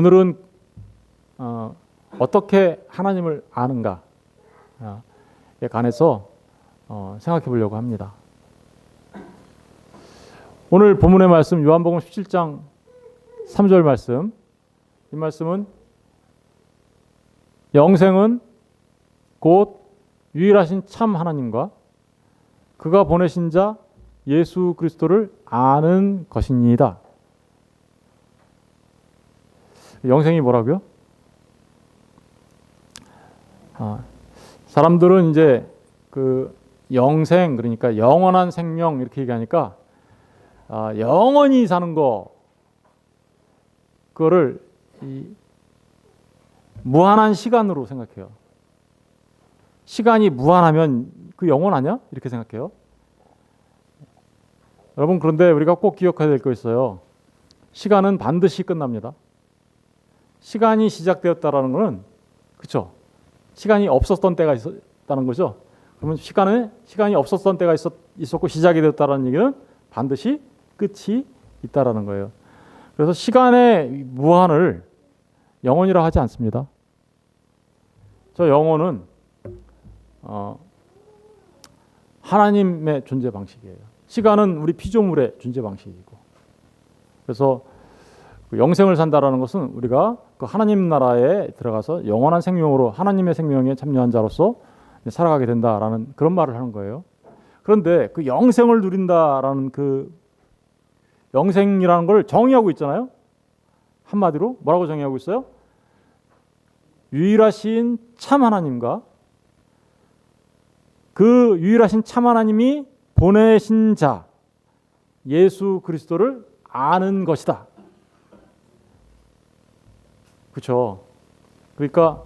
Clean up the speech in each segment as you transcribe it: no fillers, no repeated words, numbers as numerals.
오늘은 어떻게 하나님을 아는가에 관해서 생각해 보려고 합니다. 오늘 본문의 말씀 요한복음 17장 3절 말씀, 이 말씀은 영생은 곧 유일하신 참 하나님과 그가 보내신 자 예수 그리스도를 아는 것이니이다. 영생이 뭐라고요? 사람들은 이제 그 영생, 그러니까 영원한 생명 이렇게 얘기하니까 영원히 사는 그거를 무한한 시간으로 생각해요. 시간이 무한하면 그 영원 아니야? 이렇게 생각해요. 여러분, 그런데 우리가 꼭 기억해야 될 거 있어요. 시간은 반드시 끝납니다. 시간이 시작되었다라는 것은, 그렇죠? 시간이 없었던 때가 있었다는 거죠. 그러면 시간이 없었던 때가 있었고 시작이 되었다는 얘기는 반드시 끝이 있다라는 거예요. 그래서 시간의 무한을 영원이라 하지 않습니다. 저 영원은 하나님의 존재 방식이에요. 시간은 우리 피조물의 존재 방식이고, 그래서 영생을 산다라는 것은 우리가 그 하나님 나라에 들어가서 영원한 생명으로 하나님의 생명에 참여한 자로서 살아가게 된다라는 그런 말을 하는 거예요. 그런데 그 영생을 누린다라는 그 영생이라는 걸 정의하고 있잖아요. 한마디로 뭐라고 정의하고 있어요? 유일하신 참 하나님과 그 유일하신 참 하나님이 보내신 자 예수 그리스도를 아는 것이다. 그렇죠? 그러니까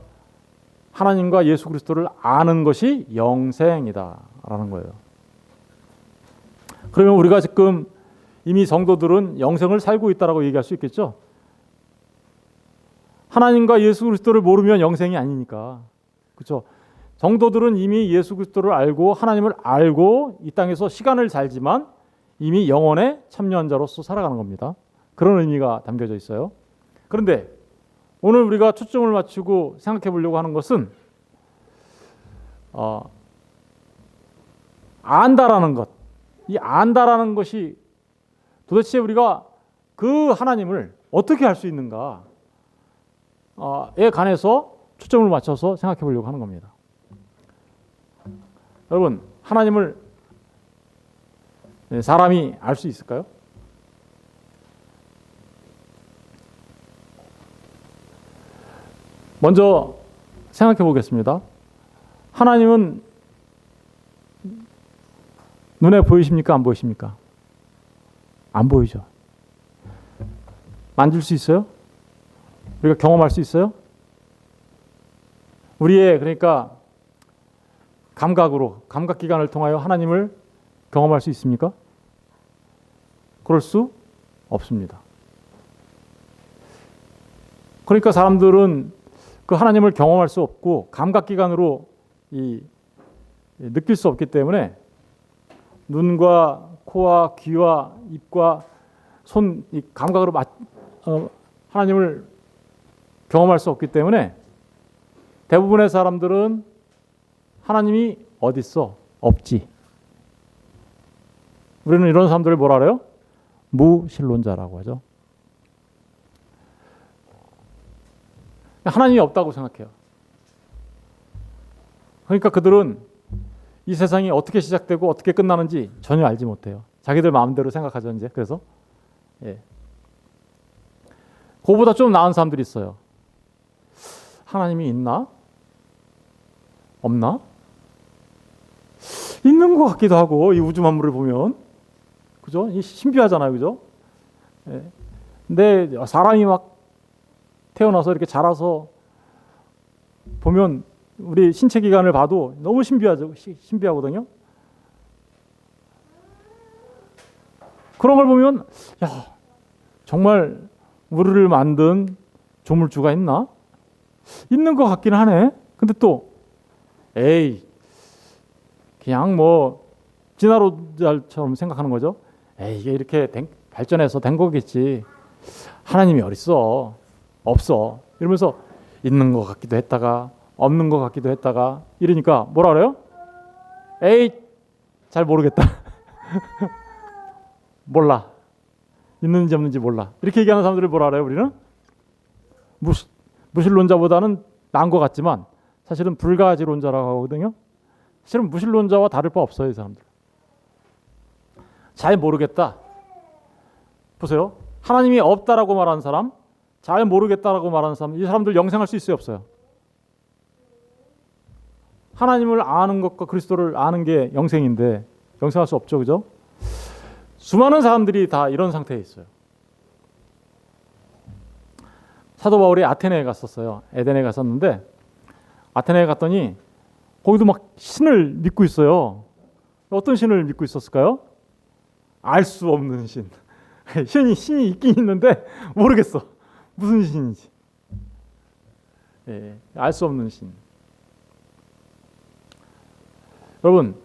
하나님과 예수 그리스도를 아는 것이 영생이다라는 거예요. 그러면 우리가 지금 이미 성도들은 영생을 살고 있다라고 얘기할 수 있겠죠? 하나님과 예수 그리스도를 모르면 영생이 아니니까. 그렇죠? 성도들은 이미 예수 그리스도를 알고 하나님을 알고 이 땅에서 시간을 살지만 이미 영원에 참여한 자로서 살아가는 겁니다. 그런 의미가 담겨져 있어요. 그런데 오늘 우리가 초점을 맞추고 생각해 보려고 하는 것은 안다라는 것. 이 안다라는 것이 도대체 우리가 그 하나님을 어떻게 알 수 있는가에 관해서 초점을 맞춰서 생각해 보려고 하는 겁니다. 여러분, 하나님을 사람이 알 수 있을까요? 먼저 생각해 보겠습니다. 하나님은 눈에 보이십니까? 안 보이십니까? 안 보이죠. 만질 수 있어요? 우리가 경험할 수 있어요? 우리의 그러니까 감각기관을 통하여 하나님을 경험할 수 있습니까? 그럴 수 없습니다. 그러니까 사람들은 그 하나님을 경험할 수 없고 감각기관으로 느낄 수 없기 때문에 눈과 코와 귀와 입과 손, 이 감각으로 하나님을 경험할 수 없기 때문에 대부분의 사람들은 하나님이 어디 있어? 없지. 우리는 이런 사람들을 뭐라 그래요? 무신론자라고 하죠. 하나님이 없다고 생각해요. 그러니까 그들은 이 세상이 어떻게 시작되고 어떻게 끝나는지 전혀 알지 못해요. 자기들 마음대로 생각하죠, 이제. 그래서 그거보다 좀 나은 사람들이 있어요. 하나님이 있나? 없나? 있는 것 같기도 하고, 이 우주 만물을 보면, 그죠? 신비하잖아요, 그죠? 근데 사람이 막 태어나서 이렇게 자라서 보면 우리 신체 기관을 봐도 너무 신비하거든요. 그런 걸 보면 정말 우리를 만든 조물주가 있나? 있는 것 같긴 하네. 근데 또 그냥 뭐 진화론자처럼 생각하는 거죠. 이게 이렇게 발전해서 된 거겠지. 하나님이 어딨어? 없어. 이러면서 있는 것 같기도 했다가 없는 것 같기도 했다가 이러니까 뭐라 그래요? 에이, 잘 모르겠다. 몰라. 있는지 없는지 몰라. 이렇게 얘기하는 사람들을 뭐라 그래요? 우리는 무신론자보다는 나은 것 같지만 사실은 불가지론자라고 하거든요. 사실은 무신론자와 다를 바 없어요. 이 사람들. 잘 모르겠다. 보세요. 하나님이 없다라고 말하는 사람, 잘 모르겠다라고 말하는 사람, 이 사람들 영생할 수 있어요? 없어요? 하나님을 아는 것과 그리스도를 아는 게 영생인데 영생할 수 없죠. 그죠? 수많은 사람들이 다 이런 상태에 있어요. 사도 바울이 아테네에 갔었어요. 에덴에 갔었는데 아테네에 갔더니 거기도 막 신을 믿고 있어요. 어떤 신을 믿고 있었을까요? 알 수 없는 신. 신이 있긴 있는데 모르겠어. 무슨 신인지. 예, 알 수 없는 신. 여러분,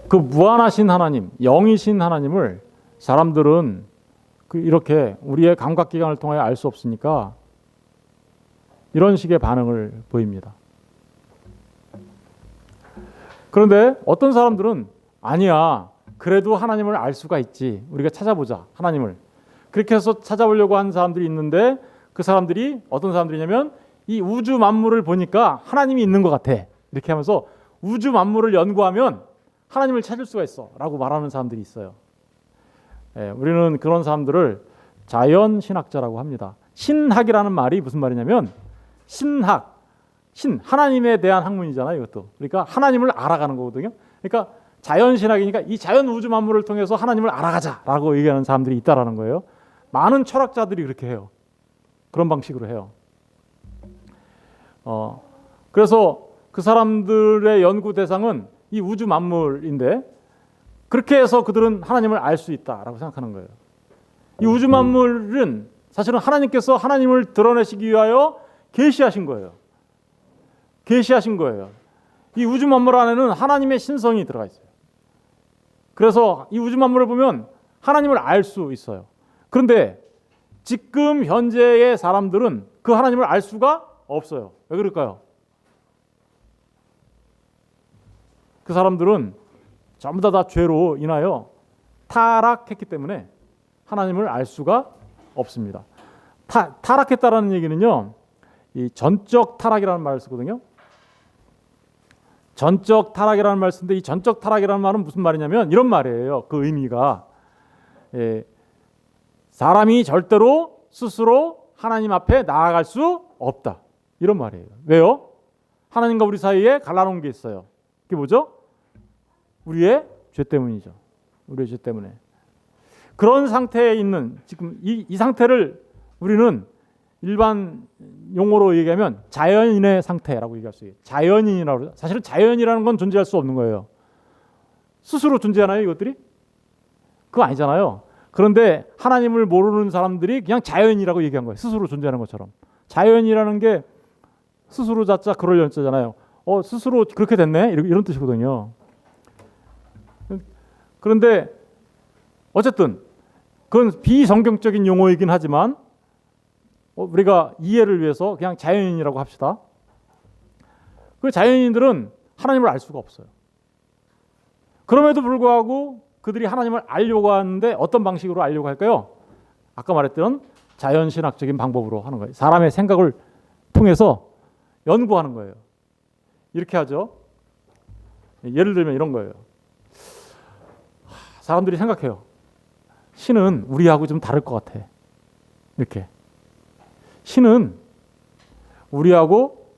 그 무한하신 하나님, 영이신 하나님을 사람들은 이렇게 우리의 감각기관을 통하여 알 수 없으니까 이런 식의 반응을 보입니다. 그런데 어떤 사람들은 아니야, 그래도 하나님을 알 수가 있지. 우리가 찾아보자, 하나님을. 그렇게 해서 찾아보려고 하는 사람들이 있는데 그 사람들이 어떤 사람들이냐면 이 우주 만물을 보니까 하나님이 있는 것 같아. 이렇게 하면서 우주 만물을 연구하면 하나님을 찾을 수가 있어 라고 말하는 사람들이 있어요. 예, 우리는 그런 사람들을 자연신학자라고 합니다. 신학이라는 말이 무슨 말이냐면 신학, 하나님에 대한 학문이잖아요. 이것도. 그러니까 하나님을 알아가는 거거든요. 그러니까 자연신학이니까 이 자연 우주 만물을 통해서 하나님을 알아가자라고 얘기하는 사람들이 있다라는 거예요. 많은 철학자들이 그렇게 해요. 그런 방식으로 해요. 그래서 그 사람들의 연구 대상은 이 우주 만물인데 그렇게 해서 그들은 하나님을 알 수 있다라고 생각하는 거예요. 이 우주 만물은 사실은 하나님께서 하나님을 드러내시기 위하여 계시하신 거예요. 계시하신 거예요. 이 우주 만물 안에는 하나님의 신성이 들어가 있어요. 그래서 이 우주 만물을 보면 하나님을 알 수 있어요. 그런데 지금 현재의 사람들은 그 하나님을 알 수가 없어요. 왜 그럴까요? 그 사람들은 전부 다 죄로 인하여 타락했기 때문에 하나님을 알 수가 없습니다. 타락했다라는 얘기는요, 이 전적 타락이라는 말을 쓰거든요. 전적 타락이라는 말을 쓰는데 이 전적 타락이라는 말은 무슨 말이냐면 이런 말이에요. 그 의미가 사람이 절대로 스스로 하나님 앞에 나아갈 수 없다. 이런 말이에요. 왜요? 하나님과 우리 사이에 갈라놓은 게 있어요. 그게 뭐죠? 우리의 죄 때문이죠. 우리의 죄 때문에. 그런 상태에 있는 지금 이 상태를 우리는 일반 용어로 얘기하면 자연인의 상태라고 얘기할 수 있어요. 자연인이라고. 사실은 자연이라는 건 존재할 수 없는 거예요. 스스로 존재하나요, 이것들이? 그거 아니잖아요. 그런데 하나님을 모르는 사람들이 그냥 자연이라고 얘기한 거예요. 스스로 존재하는 것처럼. 자연이라는 게 스스로 자자 그럴 연자잖아요. 스스로 그렇게 됐네? 이런 뜻이거든요. 그런데 어쨌든 그건 비성경적인 용어이긴 하지만 우리가 이해를 위해서 그냥 자연인이라고 합시다. 그 자연인들은 하나님을 알 수가 없어요. 그럼에도 불구하고 그들이 하나님을 알려고 하는데 어떤 방식으로 알려고 할까요? 아까 말했던 자연신학적인 방법으로 하는 거예요. 사람의 생각을 통해서 연구하는 거예요. 이렇게 하죠. 예를 들면 이런 거예요. 사람들이 생각해요. 신은 우리하고 좀 다를 것 같아. 이렇게. 신은 우리하고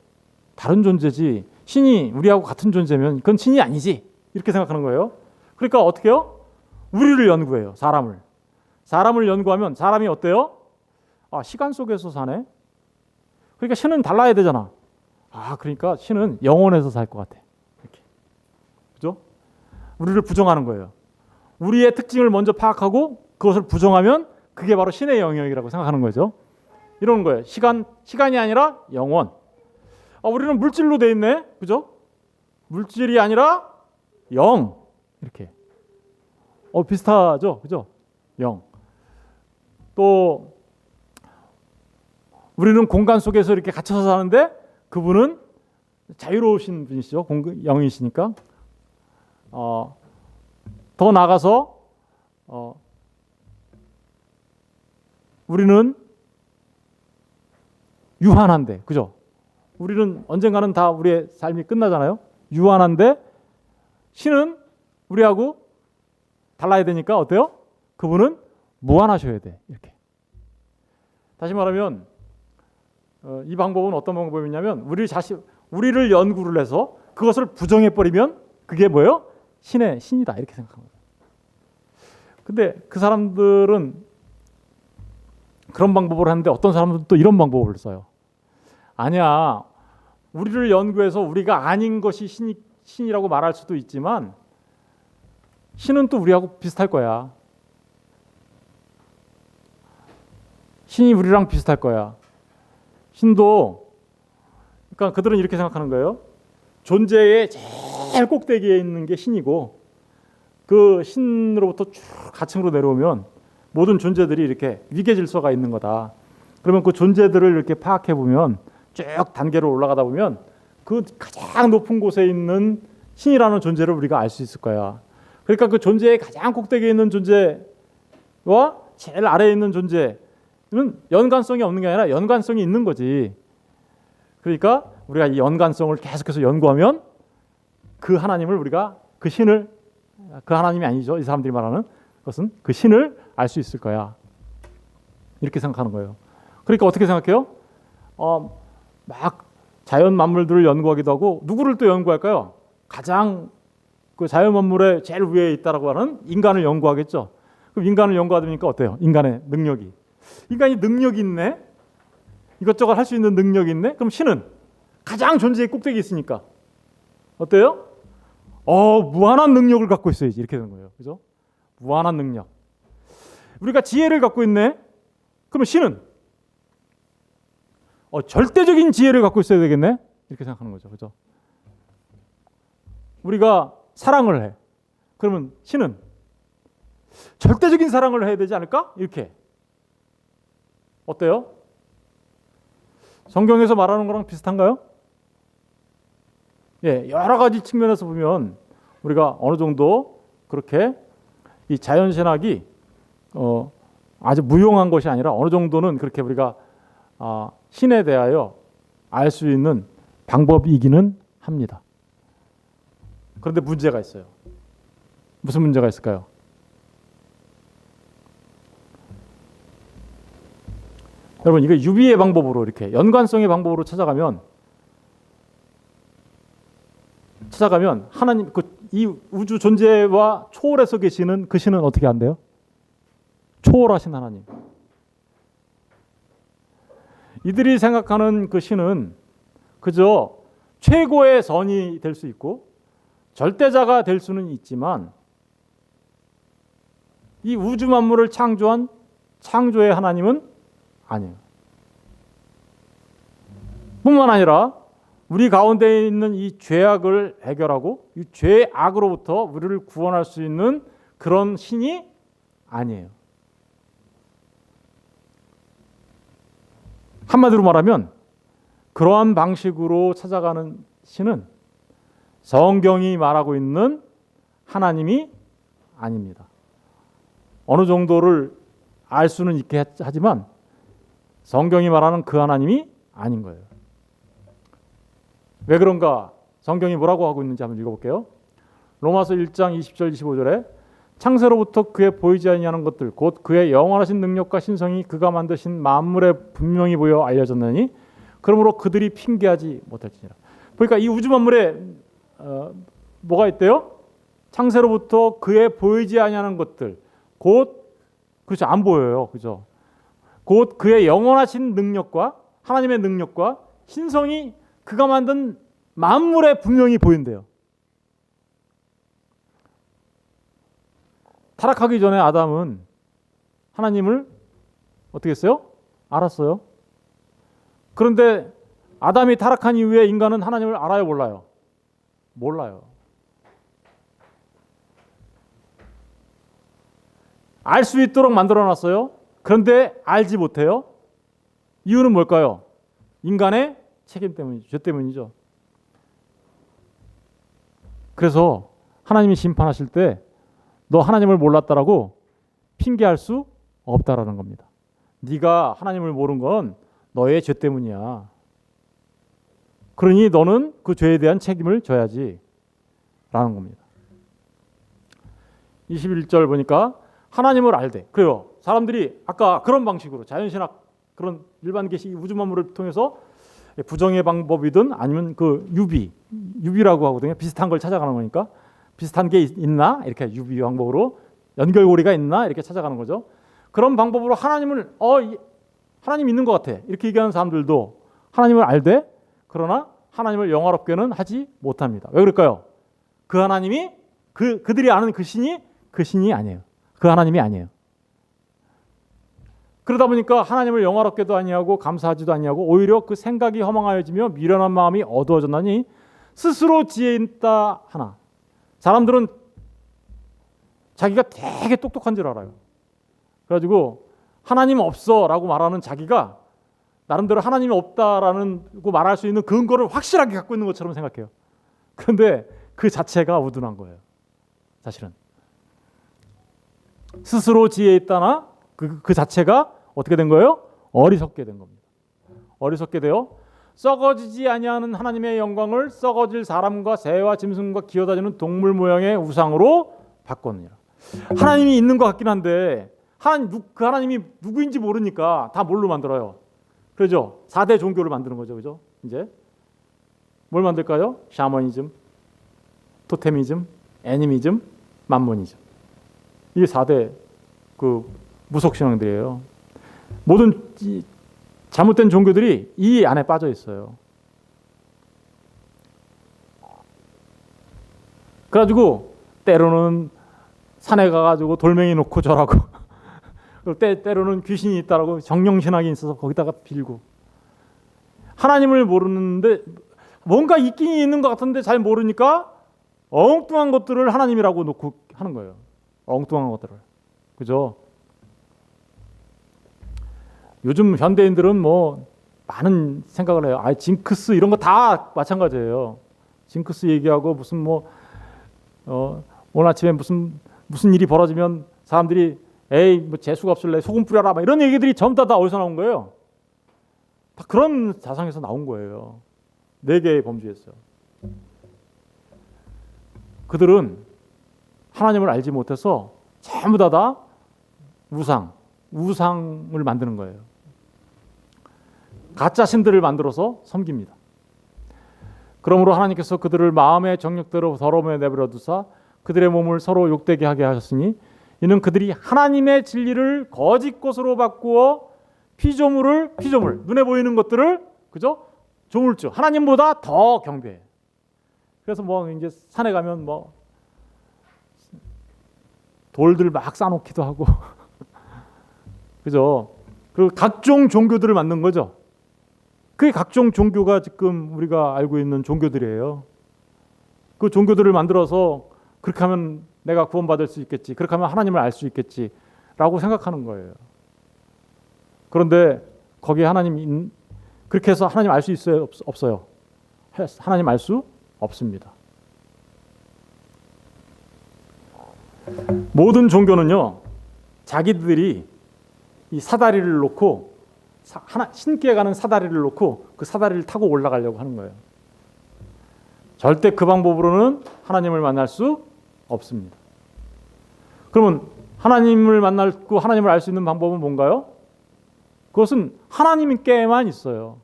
다른 존재지 신이 우리하고 같은 존재면 그건 신이 아니지. 이렇게 생각하는 거예요. 그러니까 어떻게 해요? 우리를 연구해요. 사람을 연구하면 사람이 어때요? 시간 속에서 사네. 그러니까 신은 달라야 되잖아. 그러니까 신은 영원에서 살 것 같아. 이렇게. 그죠? 우리를 부정하는 거예요. 우리의 특징을 먼저 파악하고 그것을 부정하면 그게 바로 신의 영역이라고 생각하는 거죠. 이런 거예요. 시간이 아니라 영원. 우리는 물질로 돼 있네. 그죠? 물질이 아니라 영. 이렇게. 비슷하죠? 그죠? 영. 또 우리는 공간 속에서 이렇게 갇혀서 사는데 그분은 자유로우신 분이시죠. 영이시니까. 더 나아가서 우리는 유한한데, 그죠? 우리는 언젠가는 다 우리의 삶이 끝나잖아요. 유한한데 신은 우리하고 달라야 되니까 어때요? 그분은 무한하셔야 돼. 이렇게. 다시 말하면 이 방법은 어떤 방법이냐면 우리를 연구를 해서 그것을 부정해 버리면 그게 뭐예요? 신이다 이렇게 생각합니다. 근데 그 사람들은 그런 방법을 하는데 어떤 사람들은 또 이런 방법을 써요. 아니야. 우리를 연구해서 우리가 아닌 것이 신이라고 말할 수도 있지만 신은 또 우리하고 비슷할 거야. 신이 우리랑 비슷할 거야. 신도 그러니까 그들은 이렇게 생각하는 거예요. 존재의 제일 꼭대기에 있는 게 신이고 그 신으로부터 쭉 가층으로 내려오면 모든 존재들이 이렇게 위계 질서가 있는 거다. 그러면 그 존재들을 이렇게 파악해 보면 쭉 단계로 올라가다 보면 그 가장 높은 곳에 있는 신이라는 존재를 우리가 알 수 있을 거야. 그러니까 그 존재의 가장 꼭대기에 있는 존재와 제일 아래에 있는 존재는 연관성이 없는 게 아니라 연관성이 있는 거지. 그러니까 우리가 이 연관성을 계속해서 연구하면 그 하나님을 우리가 그 신을 그 하나님이 아니죠. 이 사람들이 말하는 것은 그 신을 알 수 있을 거야. 이렇게 생각하는 거예요. 그러니까 어떻게 생각해요? 막 자연 만물들을 연구하기도 하고 누구를 또 연구할까요? 가장 그 자연 만물의 제일 위에 있다라고 하는 인간을 연구하겠죠. 그럼 인간을 연구하다 보니까 어때요? 인간의 능력이. 인간이 능력이 있네. 이것저것 할 수 있는 능력이 있네. 그럼 신은 가장 존재의 꼭대기에 있으니까 어때요? 무한한 능력을 갖고 있어야지. 이렇게 되는 거예요. 그죠? 무한한 능력. 우리가 지혜를 갖고 있네. 그러면 신은 절대적인 지혜를 갖고 있어야 되겠네. 이렇게 생각하는 거죠. 그죠? 우리가 사랑을 해. 그러면 신은 절대적인 사랑을 해야 되지 않을까? 이렇게. 어때요? 성경에서 말하는 거랑 비슷한가요? 예, 여러 가지 측면에서 보면 우리가 어느 정도 그렇게 이 자연신학이 아주 무용한 것이 아니라 어느 정도는 그렇게 우리가 신에 대하여 알 수 있는 방법이기는 합니다. 그런데 문제가 있어요. 무슨 문제가 있을까요? 여러분 이거 유비의 방법으로 이렇게 연관성의 방법으로 찾아가면 하나님 이 우주 존재와 초월해서 계시는 그 신은 어떻게 한대요? 초월하신 하나님. 이들이 생각하는 그 신은 그저 최고의 선이 될 수 있고 절대자가 될 수는 있지만 이 우주 만물을 창조한 창조의 하나님은 아니에요. 뿐만 아니라 우리 가운데 있는 이 죄악을 해결하고 이 죄악으로부터 우리를 구원할 수 있는 그런 신이 아니에요. 한마디로 말하면 그러한 방식으로 찾아가는 신은 성경이 말하고 있는 하나님이 아닙니다. 어느 정도를 알 수는 있게 하지만 성경이 말하는 그 하나님이 아닌 거예요. 왜 그런가? 성경이 뭐라고 하고 있는지 한번 읽어볼게요. 로마서 1장 20절 25절에 창세로부터 그의 보이지 아니하는 것들 곧 그의 영원하신 능력과 신성이 그가 만드신 만물에 분명히 보여 알려졌느니 그러므로 그들이 핑계하지 못할지니라. 그러니까 이 우주 만물에 뭐가 있대요? 창세로부터 그의 보이지 아니하는 것들 곧 그렇죠 안 보여요. 그죠? 곧 그의 영원하신 능력과 하나님의 능력과 신성이 그가 만든 만물에 분명히 보인대요. 타락하기 전에 아담은 하나님을 어떻게 했어요? 알았어요. 그런데 아담이 타락한 이후에 인간은 하나님을 알아요, 몰라요? 몰라요. 알 수 있도록 만들어놨어요. 그런데 알지 못해요. 이유는 뭘까요? 인간의 책임 때문이죠. 죄 때문이죠. 그래서 하나님이 심판하실 때 너 하나님을 몰랐다라고 핑계할 수 없다라는 겁니다. 네가 하나님을 모른 건 너의 죄 때문이야. 그러니 너는 그 죄에 대한 책임을 져야지 라는 겁니다. 21절 보니까 하나님을 알되, 그래요. 사람들이 아까 그런 방식으로 자연신학 그런 일반 계시 우주 만물을 통해서 부정의 방법이든 아니면 그 유비라고 하거든요. 비슷한 걸 찾아가는 거니까 비슷한 게 있나 이렇게 유비 방법으로 연결고리가 있나 이렇게 찾아가는 거죠. 그런 방법으로 하나님을 하나님 있는 것 같아 이렇게 얘기하는 사람들도 하나님을 알되 그러나 하나님을 영화롭게는 하지 못합니다. 왜 그럴까요? 그 하나님이 그들이 아는 그 신이 아니에요. 그 하나님이 아니에요. 그러다 보니까 하나님을 영화롭게도 아니하고 감사하지도 아니하고 오히려 그 생각이 허망하여지며 미련한 마음이 어두워졌나니 스스로 지혜 있다 하나. 사람들은 자기가 되게 똑똑한 줄 알아요. 그래가지고 하나님 없어라고 말하는 자기가 나름대로 하나님이 없다라고 말할 수 있는 근거를 확실하게 갖고 있는 것처럼 생각해요. 그런데 그 자체가 우둔한 거예요. 사실은 스스로 지혜 있다나 그 자체가 어떻게 된 거예요? 어리석게 된 겁니다. 어리석게 되어 썩어지지 아니하는 하나님의 영광을 썩어질 사람과 새와 짐승과 기어다니는 동물 모양의 우상으로 바꿨느니라. 하나님이 있는 것 같긴 한데 그 하나님이 누구인지 모르니까 다 뭘로 만들어요? 그렇죠? 4대 종교를 만드는 거죠. 그죠? 이제 뭘 만들까요? 샤머니즘, 토테미즘, 애니미즘, 만모니즘. 이게 4대 그 무속 신앙들이에요. 모든 잘못된 종교들이 이 안에 빠져 있어요. 그래가지고 때로는 산에 가가지고 돌멩이 놓고 절하고 때로는 귀신이 있다라고 정령신학이 있어서 거기다가 빌고 하나님을 모르는데 뭔가 있긴 있는 것 같은데 잘 모르니까 엉뚱한 것들을 하나님이라고 놓고 하는 거예요. 엉뚱한 것들을. 그죠? 요즘 현대인들은 뭐 많은 생각을 해요. 징크스 이런 거 다 마찬가지예요. 징크스 얘기하고 무슨 오늘 아침에 무슨 일이 벌어지면 사람들이 에이 뭐 재수가 없을래 소금 뿌려라 막 이런 얘기들이 전부 다 어디서 나온 거예요? 다 그런 사상에서 나온 거예요. 4개의 범주에서. 그들은 하나님을 알지 못해서 전부 다 우상을 만드는 거예요. 가짜 신들을 만들어서 섬깁니다. 그러므로 하나님께서 그들을 마음의 정욕대로 더러움에 내버려 두사 그들의 몸을 서로 욕되게 하게 하셨으니 이는 그들이 하나님의 진리를 거짓 것으로 바꾸어 피조물 눈에 보이는 것들을 그죠? 조물주 하나님보다 더 경배해. 그래서 이제 산에 가면 돌들 막 쌓아놓기도 하고 그죠? 그리고 각종 종교들을 만든 거죠. 그게 각종 종교가 지금 우리가 알고 있는 종교들이에요. 그 종교들을 만들어서 그렇게 하면 내가 구원받을 수 있겠지. 그렇게 하면 하나님을 알 수 있겠지라고 생각하는 거예요. 그런데 거기에 그렇게 해서 하나님 알 수 있어요? 없어요? 하나님 알 수 없습니다. 모든 종교는요. 자기들이 이 사다리를 놓고 신께 가는 사다리를 놓고 그 사다리를 타고 올라가려고 하는 거예요. 절대 그 방법으로는 하나님을 만날 수 없습니다. 그러면 하나님을 만나고 하나님을 알 수 있는 방법은 뭔가요? 그것은 하나님께만 있어요.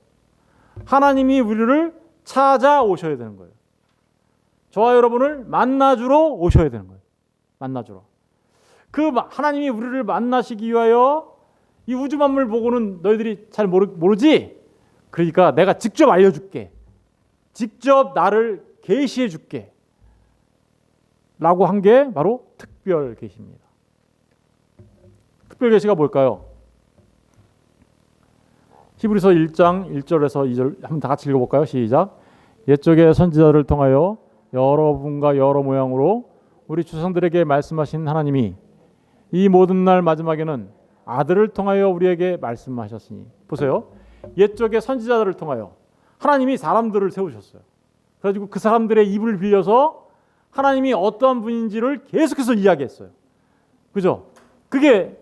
하나님이 우리를 찾아오셔야 되는 거예요. 저와 여러분을 만나주러 오셔야 되는 거예요. 만나주러. 그 하나님이 우리를 만나시기 위하여 이 우주 만물 보고는 너희들이 잘 모르지? 그러니까 내가 직접 알려줄게. 직접 나를 계시해 줄게. 라고 한 게 바로 특별 계시입니다. 특별 계시가 뭘까요? 히브리서 1장 1절에서 2절 한번 다 같이 읽어볼까요? 시작. 옛적의 선지자를 통하여 여러 분과 여러 모양으로 우리 조상들에게 말씀하신 하나님이 이 모든 날 마지막에는 아들을 통하여 우리에게 말씀하셨으니 보세요. 옛적의 선지자들을 통하여 하나님이 사람들을 세우셨어요. 그래가지고 그 사람들의 입을 빌려서 하나님이 어떠한 분인지를 계속해서 이야기했어요. 그죠? 그게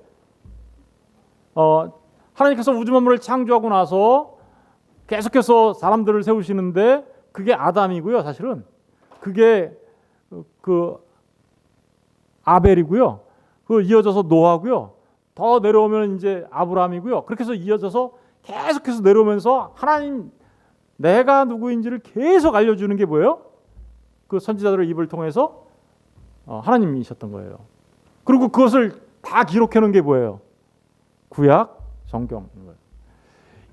하나님께서 우주 만물을 창조하고 나서 계속해서 사람들을 세우시는데 그게 아담이고요. 사실은 그게 그 아벨이고요. 그 이어져서 노아고요. 더 내려오면 이제 아브라함이고요. 그렇게 해서 이어져서 계속해서 내려오면서 하나님 내가 누구인지를 계속 알려주는 게 뭐예요? 그 선지자들의 입을 통해서 하나님이셨던 거예요. 그리고 그것을 다 기록해 놓은 게 뭐예요? 구약 성경인 거예요.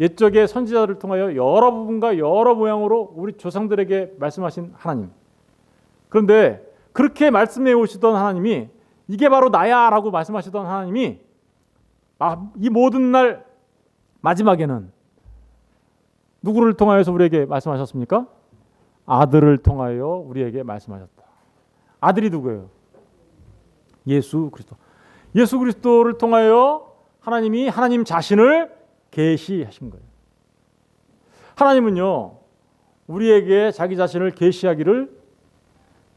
옛적의 선지자들을 통하여 여러 부분과 여러 모양으로 우리 조상들에게 말씀하신 하나님. 그런데 그렇게 말씀해 오시던 하나님이 이게 바로 나야라고 말씀하시던 하나님이 이 모든 날 마지막에는 누구를 통하여서 우리에게 말씀하셨습니까? 아들을 통하여 우리에게 말씀하셨다. 아들이 누구예요? 예수 그리스도. 예수 그리스도를 통하여 하나님이 하나님 자신을 계시하신 거예요. 하나님은요, 우리에게 자기 자신을 계시하기를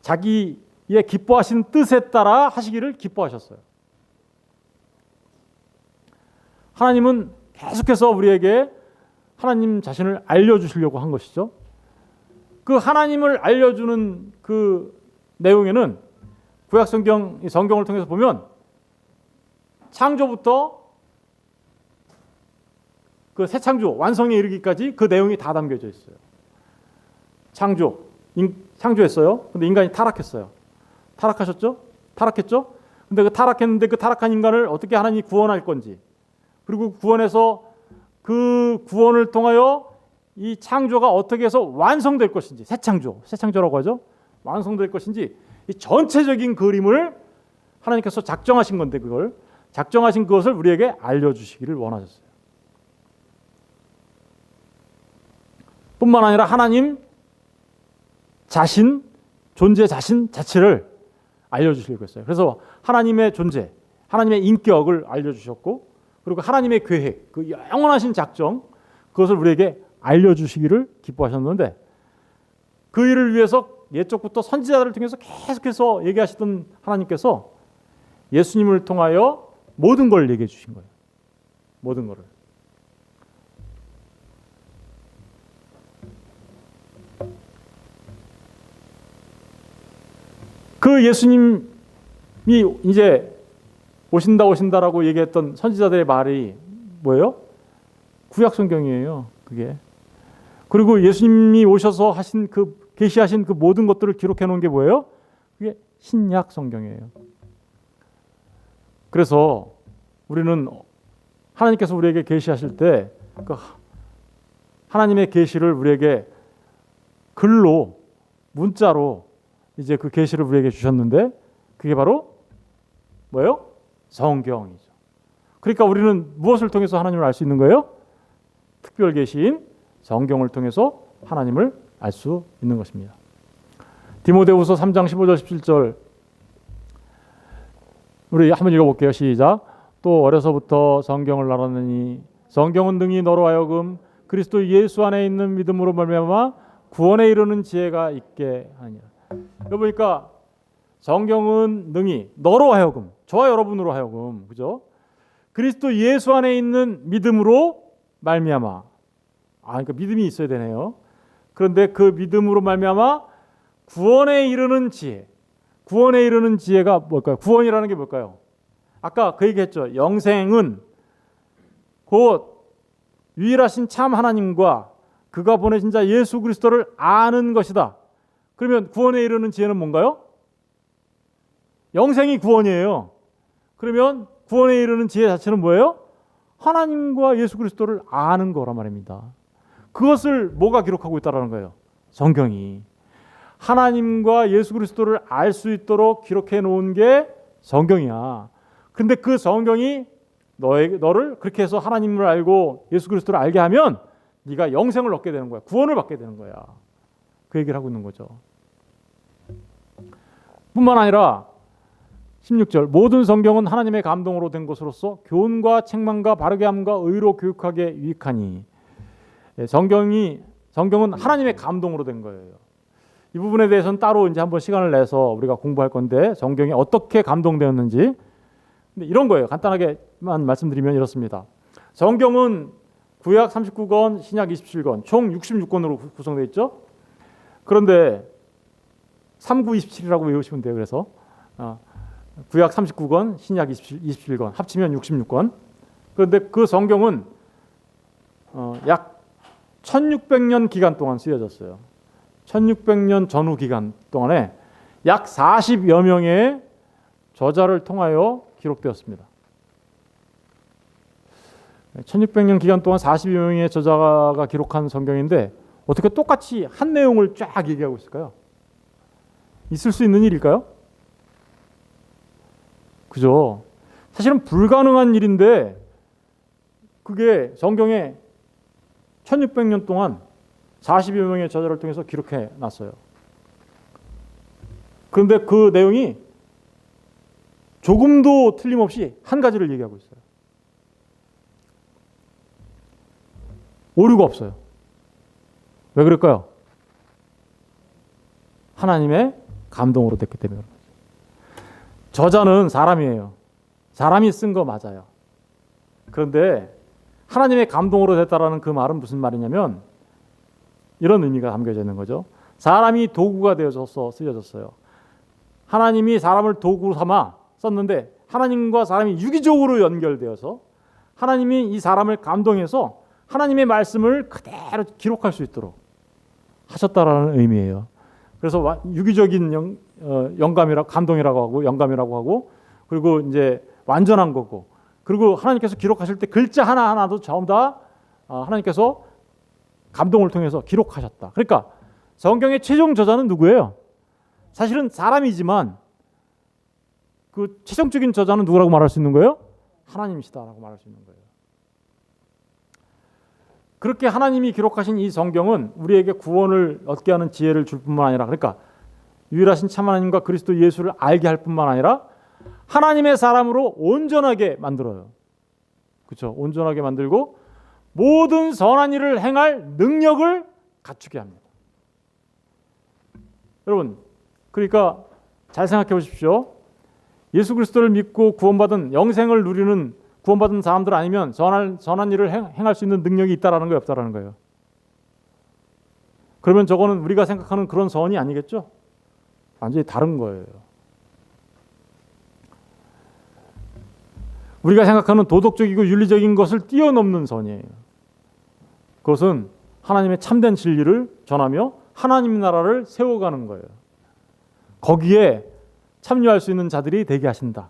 자기의 기뻐하신 뜻에 따라 하시기를 기뻐하셨어요. 하나님은 계속해서 우리에게 하나님 자신을 알려주시려고 한 것이죠. 그 하나님을 알려주는 그 내용에는 구약 성경을 통해서 보면 창조부터 그 새 창조 완성에 이르기까지 그 내용이 다 담겨져 있어요. 창조했어요. 근데 인간이 타락했어요. 타락하셨죠? 타락했죠? 근데 그 타락했는데 그 타락한 인간을 어떻게 하나님이 구원할 건지, 그리고 구원해서 그 구원을 통하여 이 창조가 어떻게 해서 완성될 것인지, 새 창조라고 하죠. 완성될 것인지 이 전체적인 그림을 하나님께서 작정하신 건데 그걸 작정하신 그것을 우리에게 알려주시기를 원하셨어요. 뿐만 아니라 하나님 자신, 존재 자신 자체를 알려주시려고 했어요. 그래서 하나님의 존재, 하나님의 인격을 알려주셨고, 그리고 하나님의 계획, 그 영원하신 작정, 그것을 우리에게 알려주시기를 기뻐하셨는데, 그 일을 위해서 옛적부터 선지자들을 통해서 계속해서 얘기하시던 하나님께서 예수님을 통하여 모든 걸 얘기해 주신 거예요. 모든 거를. 그 예수님이 이제 오신다라고 얘기했던 선지자들의 말이 뭐예요? 구약 성경이에요. 그게. 그리고 예수님이 오셔서 하신 그 계시하신 그 모든 것들을 기록해 놓은 게 뭐예요? 그게 신약 성경이에요. 그래서 우리는 하나님께서 우리에게 계시하실 때 그 하나님의 계시를 우리에게 글로 문자로 이제 그 계시를 우리에게 주셨는데 그게 바로 뭐예요? 성경이죠. 그러니까 우리는 무엇을 통해서 하나님을 알 수 있는 거예요? 특별 계시인 성경을 통해서 하나님을 알 수 있는 것입니다. 디모데후서 3장 15절 17절 우리 한번 읽어볼게요. 시작. 또 어려서부터 성경을 알았느니 성경은 능히 너로 하여금 그리스도 예수 안에 있는 믿음으로 말미암아 구원에 이르는 지혜가 있게 하니라. 여기 보니까 성경은 능히 너로 하여금, 저와 여러분으로 하여금, 그죠? 그리스도 예수 안에 있는 믿음으로 말미암아. 그러니까 믿음이 있어야 되네요. 그런데 그 믿음으로 말미암아 구원에 이르는 지혜. 구원에 이르는 지혜가 뭘까요? 구원이라는 게 뭘까요? 아까 그 얘기했죠. 영생은 곧 유일하신 참 하나님과 그가 보내신 자 예수 그리스도를 아는 것이다. 그러면 구원에 이르는 지혜는 뭔가요? 영생이 구원이에요. 그러면 구원에 이르는 지혜 자체는 뭐예요? 하나님과 예수 그리스도를 아는 거란 말입니다. 그것을 뭐가 기록하고 있다는 거예요? 성경이. 하나님과 예수 그리스도를 알 수 있도록 기록해 놓은 게 성경이야. 근데 그 성경이 너를 그렇게 해서 하나님을 알고 예수 그리스도를 알게 하면 네가 영생을 얻게 되는 거야. 구원을 받게 되는 거야. 그 얘기를 하고 있는 거죠. 뿐만 아니라 16절 모든 성경은 하나님의 감동으로 된 것으로서 교훈과 책망과 바르게 함과 의로 교육하게 유익하니 성경은 하나님의 감동으로 된 거예요. 이 부분에 대해서는 따로 이제 한번 시간을 내서 우리가 공부할 건데 성경이 어떻게 감동되었는지. 근데 이런 거예요. 간단하게만 말씀드리면 이렇습니다. 성경은 구약 39권, 신약 27권, 총 66권으로 구성되어 있죠. 그런데 3927이라고 외우시면 돼요. 그래서 구약 39권, 신약 27권 합치면 66권. 그런데 그 성경은 약 1600년 기간 동안 쓰여졌어요. 1600년 전후 기간 동안에 약 40여 명의 저자를 통하여 기록되었습니다. 1600년 기간 동안 40여 명의 저자가 기록한 성경인데 어떻게 똑같이 한 내용을 쫙 얘기하고 있을까요? 있을 수 있는 일일까요? 그죠? 사실은 불가능한 일인데 그게 성경에 1600년 동안 40여 명의 저자를 통해서 기록해 놨어요. 그런데 그 내용이 조금도 틀림없이 한 가지를 얘기하고 있어요. 오류가 없어요. 왜 그럴까요? 하나님의 감동으로 됐기 때문에 그런 거죠. 저자는 사람이에요. 사람이 쓴 거 맞아요. 그런데 하나님의 감동으로 됐다라는 그 말은 무슨 말이냐면 이런 의미가 담겨져 있는 거죠. 사람이 도구가 되어서 쓰여졌어요. 하나님이 사람을 도구로 삼아 썼는데 하나님과 사람이 유기적으로 연결되어서 하나님이 이 사람을 감동해서 하나님의 말씀을 그대로 기록할 수 있도록 하셨다라는 의미예요. 그래서 유기적인 영감이라고, 감동이라고 하고 영감이라고 하고, 그리고 이제 완전한 거고, 그리고 하나님께서 기록하실 때 글자 하나하나도 전부 다 하나님께서 감동을 통해서 기록하셨다. 그러니까 성경의 최종 저자는 누구예요? 사실은 사람이지만 그 최종적인 저자는 누구라고 말할 수 있는 거예요? 하나님이시다라고 말할 수 있는 거예요. 그렇게 하나님이 기록하신 이 성경은 우리에게 구원을 얻게 하는 지혜를 줄 뿐만 아니라, 그러니까 유일하신 참 하나님과 그리스도 예수를 알게 할 뿐만 아니라 하나님의 사람으로 온전하게 만들어요. 그렇죠? 온전하게 만들고 모든 선한 일을 행할 능력을 갖추게 합니다. 여러분, 그러니까 잘 생각해 보십시오. 예수 그리스도를 믿고 구원받은 영생을 누리는 구원받은 사람들 아니면 선한 일을 행할 수 있는 능력이 있다라는 거예요, 없다라는 거예요. 그러면 저거는 우리가 생각하는 그런 선이 아니겠죠? 완전히 다른 거예요. 우리가 생각하는 도덕적이고 윤리적인 것을 뛰어넘는 선이에요. 그것은 하나님의 참된 진리를 전하며 하나님 나라를 세워가는 거예요. 거기에 참여할 수 있는 자들이 되게 하신다.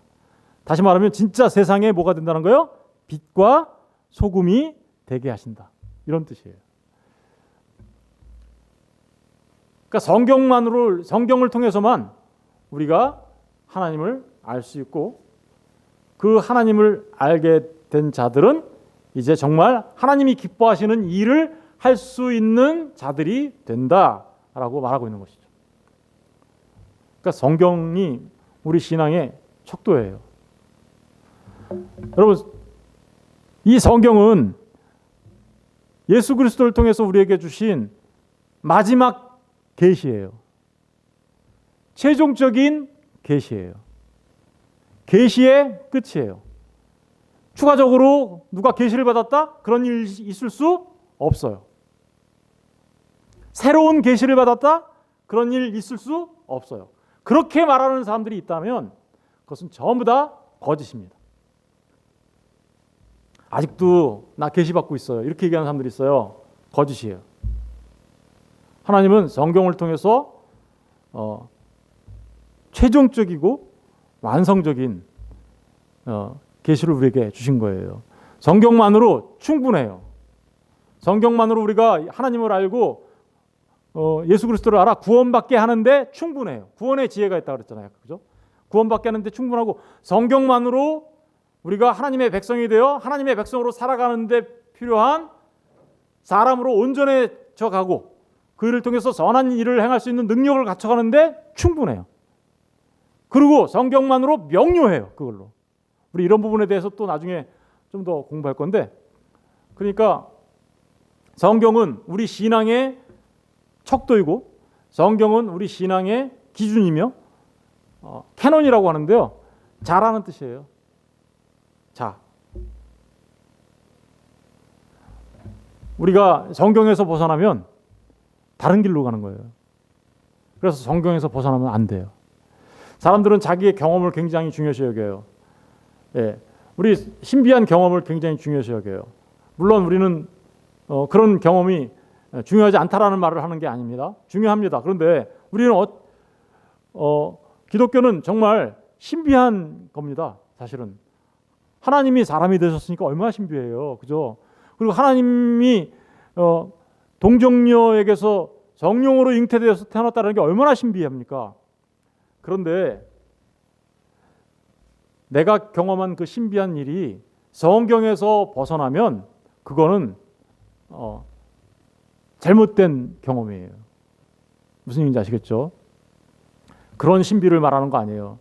다시 말하면 진짜 세상에 뭐가 된다는 거예요? 빛과 소금이 되게 하신다. 이런 뜻이에요. 그러니까 성경을 통해서만 우리가 하나님을 알 수 있고, 그 하나님을 알게 된 자들은 이제 정말 하나님이 기뻐하시는 일을 할 수 있는 자들이 된다라고 말하고 있는 것이죠. 그러니까 성경이 우리 신앙의 척도예요. 여러분, 이 성경은 예수 그리스도를 통해서 우리에게 주신 마지막 계시예요. 최종적인 계시예요. 계시의 끝이에요. 추가적으로 누가 계시를 받았다? 그런 일이 있을 수 없어요. 새로운 계시를 받았다? 그런 일 있을 수 없어요. 그렇게 말하는 사람들이 있다면 그것은 전부 다 거짓입니다. 아직도 나 계시 받고 있어요, 이렇게 얘기하는 사람들이 있어요. 거짓이에요. 하나님은 성경을 통해서 최종적이고 완성적인 계시를 우리에게 주신 거예요. 성경만으로 충분해요. 성경만으로 우리가 하나님을 알고 예수 그리스도를 알아 구원받게 하는데 충분해요. 구원의 지혜가 있다고 그랬잖아요. 그죠? 구원받게 하는데 충분하고, 성경만으로 우리가 하나님의 백성이 되어 하나님의 백성으로 살아가는데 필요한 사람으로 온전해져 가고 그 일을 통해서 선한 일을 행할 수 있는 능력을 갖춰가는데 충분해요. 그리고 성경만으로 명료해요. 그걸로. 우리 이런 부분에 대해서 또 나중에 좀 더 공부할 건데, 그러니까 성경은 우리 신앙의 척도이고 성경은 우리 신앙의 기준이며 캐논이라고 하는데요. 자라는 뜻이에요. 자, 우리가 성경에서 벗어나면 다른 길로 가는 거예요. 그래서 성경에서 벗어나면 안 돼요. 사람들은 자기의 경험을 굉장히 중요시 여겨요. 예, 우리 신비한 경험을 굉장히 중요시 여겨요. 물론 우리는 그런 경험이 중요하지 않다라는 말을 하는 게 아닙니다. 중요합니다. 그런데 우리는 기독교는 정말 신비한 겁니다. 사실은 하나님이 사람이 되셨으니까 얼마나 신비해요. 그죠? 그리고 하나님이 동정녀에게서 성령으로 잉태되어서 태어났다는 게 얼마나 신비합니까? 그런데 내가 경험한 그 신비한 일이 성경에서 벗어나면 그거는 잘못된 경험이에요. 무슨 얘기인지 아시겠죠? 그런 신비를 말하는 거 아니에요.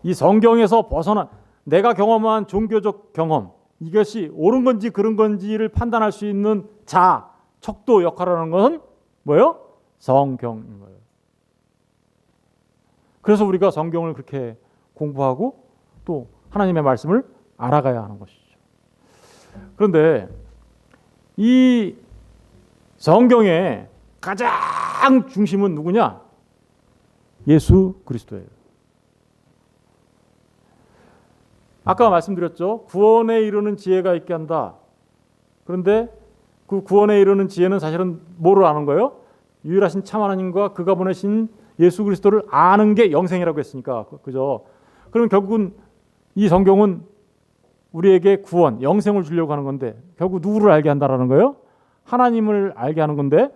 이 성경에서 벗어나 내가 경험한 종교적 경험, 이것이 옳은 건지 그른 건지를 판단할 수 있는 척도 역할을 하는 것은 뭐예요? 성경인 거예요. 그래서 우리가 성경을 그렇게 공부하고 또 하나님의 말씀을 알아가야 하는 것이죠. 그런데 이 성경의 가장 중심은 누구냐? 예수 그리스도예요. 아까 말씀드렸죠. 구원에 이르는 지혜가 있게 한다. 그런데 그 구원에 이르는 지혜는 사실은 뭐를 아는 거예요? 유일하신 참 하나님과 그가 보내신 예수 그리스도를 아는 게 영생이라고 했으니까. 그죠? 그럼 결국은 이 성경은 우리에게 구원, 영생을 주려고 하는 건데 결국 누구를 알게 한다라는 거예요? 하나님을 알게 하는 건데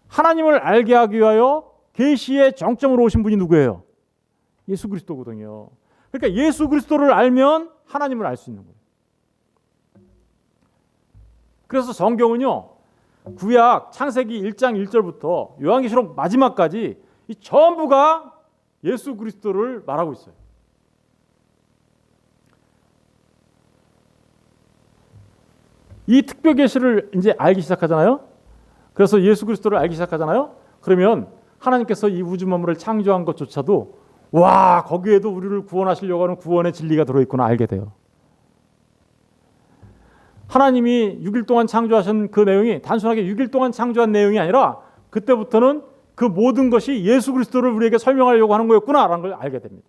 하나님을 알게 하기 위하여 계시의 정점으로 오신 분이 누구예요? 예수 그리스도거든요. 그러니까 예수 그리스도를 알면 하나님을 알 수 있는 거예요. 그래서 성경은요. 구약 창세기 1장 1절부터 요한계시록 마지막까지 이 전부가 예수 그리스도를 말하고 있어요. 이 특별 계시를 이제 알기 시작하잖아요. 그래서 예수 그리스도를 알기 시작하잖아요. 그러면 하나님께서 이 우주 만물을 창조한 것조차도 와, 거기에도 우리를 구원하시려고 하는 구원의 진리가 들어있구나 알게 돼요. 하나님이 6일 동안 창조하신 그 내용이 단순하게 6일 동안 창조한 내용이 아니라 그때부터는 그 모든 것이 예수 그리스도를 우리에게 설명하려고 하는 거였구나라는 걸 알게 됩니다.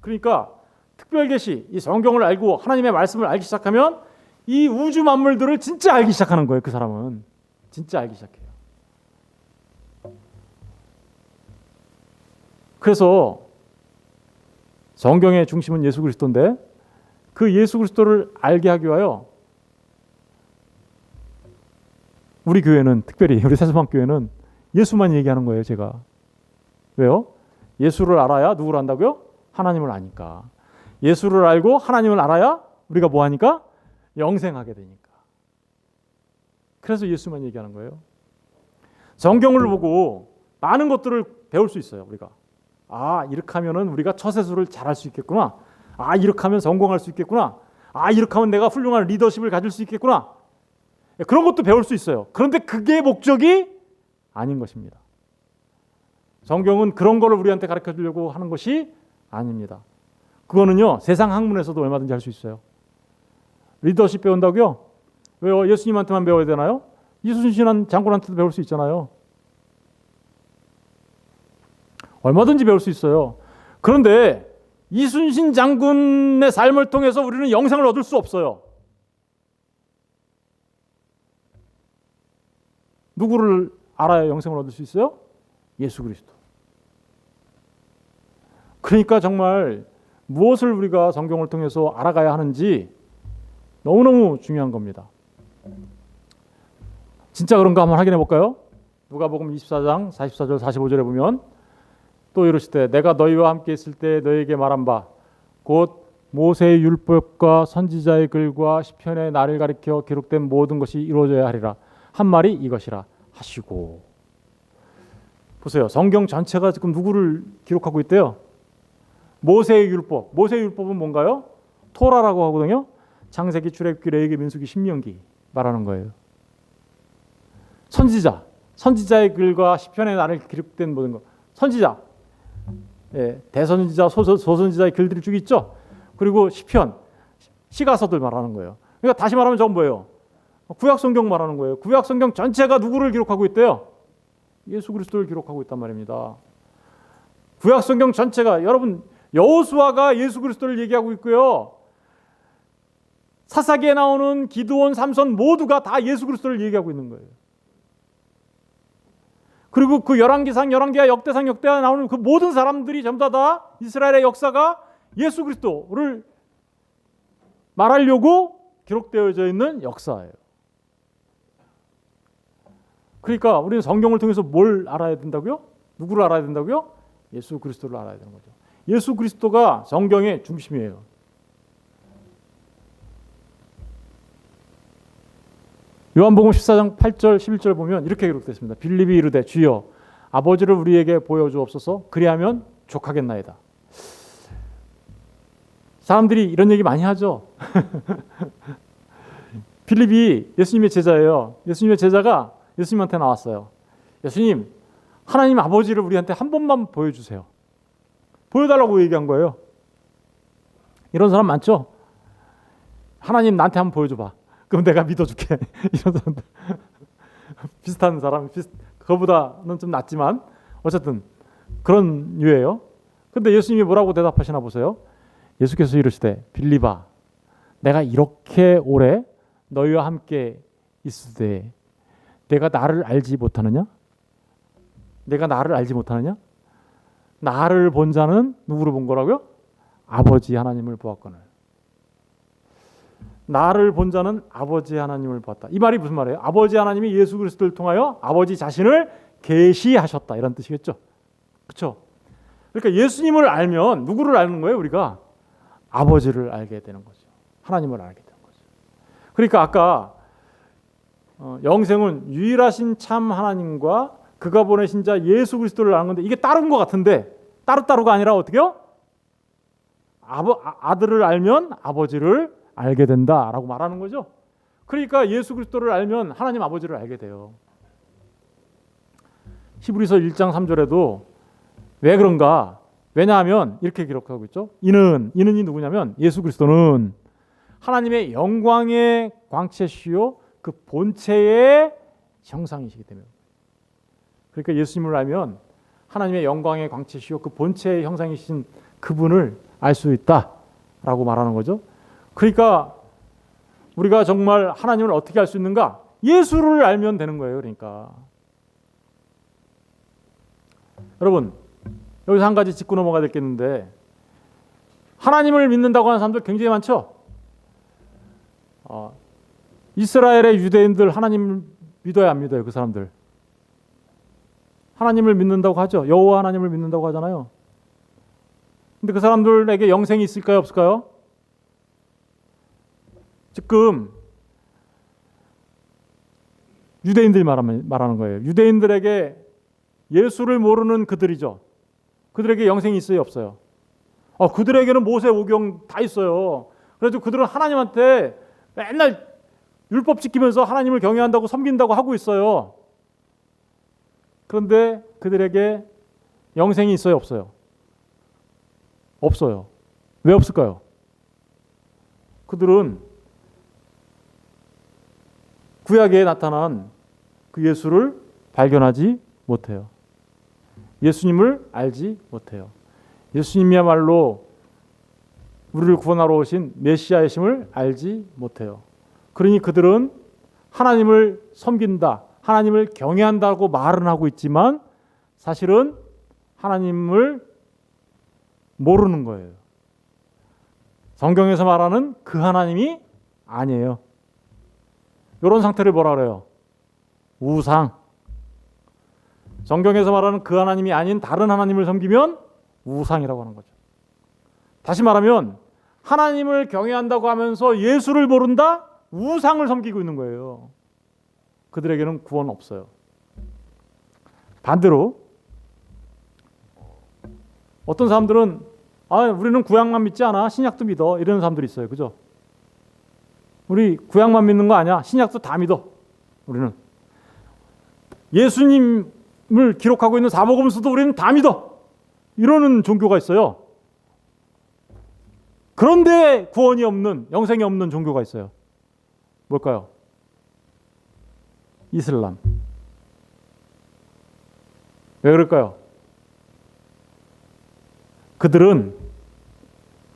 그러니까 특별계시, 이 성경을 알고 하나님의 말씀을 알기 시작하면 이 우주 만물들을 진짜 알기 시작하는 거예요. 그 사람은 진짜 알기 시작해요. 그래서 성경의 중심은 예수 그리스도인데 그 예수 그리스도를 알게 하기 위하여 우리 교회는 특별히 우리 새소망 교회는 예수만 얘기하는 거예요. 제가 왜요? 예수를 알아야 누구를 안다고요? 하나님을 아니까. 예수를 알고 하나님을 알아야 우리가 뭐 하니까? 영생하게 되니까. 그래서 예수만 얘기하는 거예요. 성경을 보고 많은 것들을 배울 수 있어요. 우리가 이렇게 하면은 우리가 처세술을 잘할 수 있겠구나. 이렇게 하면 성공할 수 있겠구나. 이렇게 하면 내가 훌륭한 리더십을 가질 수 있겠구나. 그런 것도 배울 수 있어요. 그런데 그게 목적이 아닌 것입니다. 성경은 그런 거를 우리한테 가르쳐 주려고 하는 것이 아닙니다. 그거는요, 세상 학문에서도 얼마든지 할 수 있어요. 리더십 배운다고요? 왜요? 예수님한테만 배워야 되나요? 이순신 장군한테도 배울 수 있잖아요. 얼마든지 배울 수 있어요. 그런데 이순신 장군의 삶을 통해서 우리는 영생을 얻을 수 없어요. 누구를 알아야 영생을 얻을 수 있어요? 예수 그리스도. 그러니까 정말 무엇을 우리가 성경을 통해서 알아가야 하는지 너무너무 중요한 겁니다. 진짜 그런가 한번 확인해 볼까요? 누가복음 24장 44절 45절에 보면 또 이르시되 내가 너희와 함께 있을 때 너희에게 말한 바 곧 모세의 율법과 선지자의 글과 시편의 나를 가리켜 기록된 모든 것이 이루어져야 하리라 한 말이 이것이라 하시고. 보세요. 성경 전체가 지금 누구를 기록하고 있대요? 모세의 율법. 모세의 율법은 뭔가요? 토라라고 하거든요. 창세기, 출애굽기, 레위기, 민수기, 신명기. 말하는 거예요. 선지자의 글과 시편에 나를 기록된 모든 것. 선지자, 대선지자, 소선지자의 글들이 쭉 있죠. 그리고 시편, 시가서들 말하는 거예요. 그러니까 다시 말하면 저건 뭐예요? 구약 성경 말하는 거예요. 구약 성경 전체가 누구를 기록하고 있대요? 예수 그리스도를 기록하고 있단 말입니다. 구약 성경 전체가, 여러분, 여호수아가 예수 그리스도를 얘기하고 있고요. 사사기에 나오는 기드온, 삼손 모두가 다 예수 그리스도를 얘기하고 있는 거예요. 그리고 그 열왕기상, 열왕기하, 역대상, 역대하 나오는 그 모든 사람들이 전부 다 이스라엘의 역사가 예수 그리스도를 말하려고 기록되어져 있는 역사예요. 그러니까 우리는 성경을 통해서 뭘 알아야 된다고요? 누구를 알아야 된다고요? 예수 그리스도를 알아야 되는 거죠. 예수 그리스도가 성경의 중심이에요. 요한복음 14장 8절 11절 보면 이렇게 기록되어 있습니다. 빌립이 이르되 주여 아버지를 우리에게 보여주옵소서 그리하면 족하겠나이다. 사람들이 이런 얘기 많이 하죠. 빌립이 예수님의 제자예요. 예수님의 제자가 예수님한테 나왔어요. 예수님, 하나님 아버지를 우리한테 한 번만 보여주세요. 보여달라고 얘기한 거예요. 이런 사람 많죠? 하나님 나한테 한번 보여줘봐. 그럼 내가 믿어줄게. 이런 사람들. 비슷한 사람, 그거보다는 좀 낫지만 어쨌든 그런 유예요. 근데 예수님이 뭐라고 대답하시나 보세요. 예수께서 이르시되 빌립아 내가 이렇게 오래 너희와 함께 있으되 내가 나를 알지 못하느냐? 내가 나를 알지 못하느냐? 나를 본 자는 누구를 본 거라고요? 아버지 하나님을 보았거늘. 나를 본 자는 아버지 하나님을 보았다. 이 말이 무슨 말이에요? 아버지 하나님이 예수 그리스도를 통하여 아버지 자신을 계시하셨다. 이런 뜻이겠죠. 그렇죠? 그러니까 예수님을 알면 누구를 아는 거예요? 우리가 아버지를 알게 되는 거죠. 하나님을 알게 되는 거죠. 그러니까 아까 영생은 유일하신 참 하나님과 그가 보내신 자 예수 그리스도를 아는 건데 이게 따른 것 같은데 따로따로가 아니라 어떻게요? 아들을 알면 아버지를 알게 된다라고 말하는 거죠. 그러니까 예수 그리스도를 알면 하나님 아버지를 알게 돼요. 히브리서 1장 3절에도 왜 그런가? 왜냐하면 이렇게 기록하고 있죠. 이는 이 누구냐면 예수 그리스도는 하나님의 영광의 광채시요 그 본체의 형상이시기 때문에. 그러니까 예수님을 알면 하나님의 영광의 광채시요 그 본체의 형상이신 그분을 알 수 있다라고 말하는 거죠. 그러니까 우리가 정말 하나님을 어떻게 알 수 있는가? 예수를 알면 되는 거예요. 그러니까 여러분 여기서 한 가지 짚고 넘어가야 되겠는데 하나님을 믿는다고 하는 사람들 굉장히 많죠. 이스라엘의 유대인들 하나님 믿어야 안 믿어요? 그 사람들 하나님을 믿는다고 하죠. 여호와 하나님을 믿는다고 하잖아요. 근데 그 사람들에게 영생이 있을까요? 없을까요? 지금 유대인들이 말하는 거예요. 유대인들에게 예수를 모르는 그들이죠. 그들에게 영생이 있어요? 없어요? 그들에게는 모세 오경 다 있어요. 그래도 그들은 하나님한테 맨날 율법 지키면서 하나님을 경외한다고 섬긴다고 하고 있어요. 그런데 그들에게 영생이 있어요? 없어요? 없어요. 왜 없을까요? 그들은 구약에 나타난 그 예수를 발견하지 못해요. 예수님을 알지 못해요. 예수님이야말로 우리를 구원하러 오신 메시아이심을 알지 못해요. 그러니 그들은 하나님을 섬긴다, 하나님을 경외한다고 말은 하고 있지만 사실은 하나님을 모르는 거예요. 성경에서 말하는 그 하나님이 아니에요. 이런 상태를 뭐라 그래요? 우상. 성경에서 말하는 그 하나님이 아닌 다른 하나님을 섬기면 우상이라고 하는 거죠. 다시 말하면 하나님을 경외한다고 하면서 예수를 모른다? 우상을 섬기고 있는 거예요. 그들에게는 구원 없어요. 반대로 어떤 사람들은 우리는 구약만 믿지 않아 신약도 믿어 이러는 사람들이 있어요. 그죠? 우리 구약만 믿는 거 아니야. 신약도 다 믿어. 우리는 예수님을 기록하고 있는 사복음서도 우리는 다 믿어. 이러는 종교가 있어요. 그런데 구원이 없는, 영생이 없는 종교가 있어요. 뭘까요? 이슬람. 왜 그럴까요? 그들은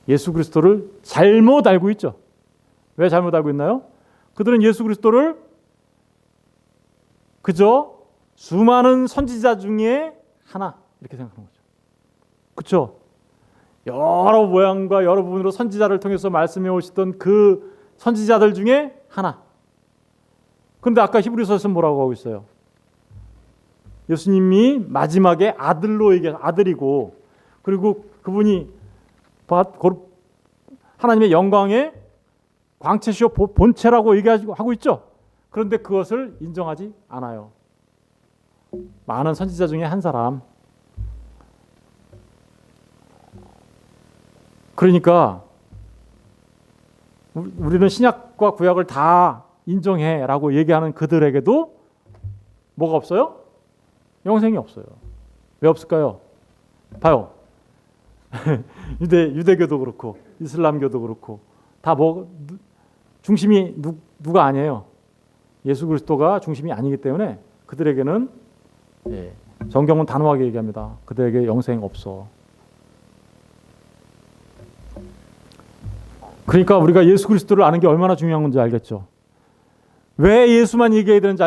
예수 그리스도를 잘못 알고 있죠. 왜 잘못 알고 있나요? 그들은 예수 그리스도를 그저 수많은 선지자 중에 하나 이렇게 생각하는 거죠. 그렇죠? 여러 모양과 여러 부분으로 선지자를 통해서 말씀해 오시던 그 선지자들 중에 하나. 그런데 아까 히브리서에서 뭐라고 하고 있어요? 예수님이 마지막에 아들이고 그리고 그분이 하나님의 영광의 광채시오 본체라고 얘기하고 있죠. 그런데 그것을 인정하지 않아요. 많은 선지자 중에 한 사람. 그러니까 우리는 신약과 구약을 다 인정해라고 얘기하는 그들에게도 뭐가 없어요? 영생이 없어요. 왜 없을까요? 봐요. 유대교도 그렇고 이슬람교도 그렇고 다 중심이 누가 아니에요. 예수 그리스도가 중심이 아니기 때문에 그들에게는 성경은 단호하게 얘기합니다. 그들에게 영생 없어. 그러니까 우리가 예수 그리스도를 아는 게 얼마나 중요한 건지 알겠죠. 왜 예수만 얘기해야 되는지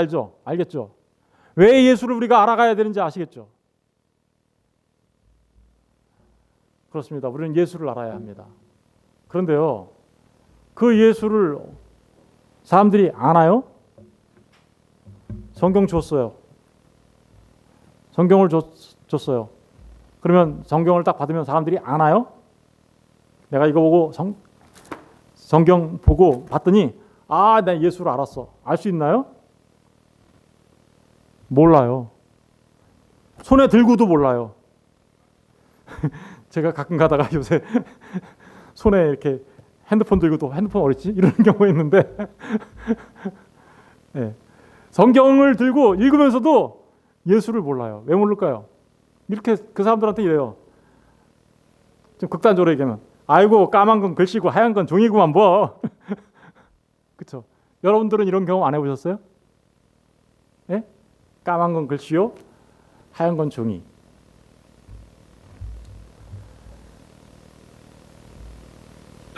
알겠죠. 왜 예수를 우리가 알아가야 되는지 아시겠죠. 그렇습니다. 우리는 예수를 알아야 합니다. 그런데요, 그 예수를 사람들이 아나요? 성경 줬어요. 성경을 줬어요. 그러면 성경을 딱 받으면 사람들이 아나요? 내가 이거 보고 성경 보고 봤더니 나 예수를 알았어. 알 수 있나요? 몰라요. 손에 들고도 몰라요. 제가 가끔 가다가 요새 손에 이렇게 핸드폰 들고도 핸드폰 어딨지? 이런 경우가 있는데 네. 성경을 들고 읽으면서도 예수를 몰라요. 왜 모를까요? 이렇게 그 사람들한테 이래요. 좀 극단적으로 얘기하면 아이고 까만 건 글씨고 하얀 건 종이구만 뭐. 그렇죠? 여러분들은 이런 경험 안 해보셨어요? 예? 까만 건 글씨요, 하얀 건 종이.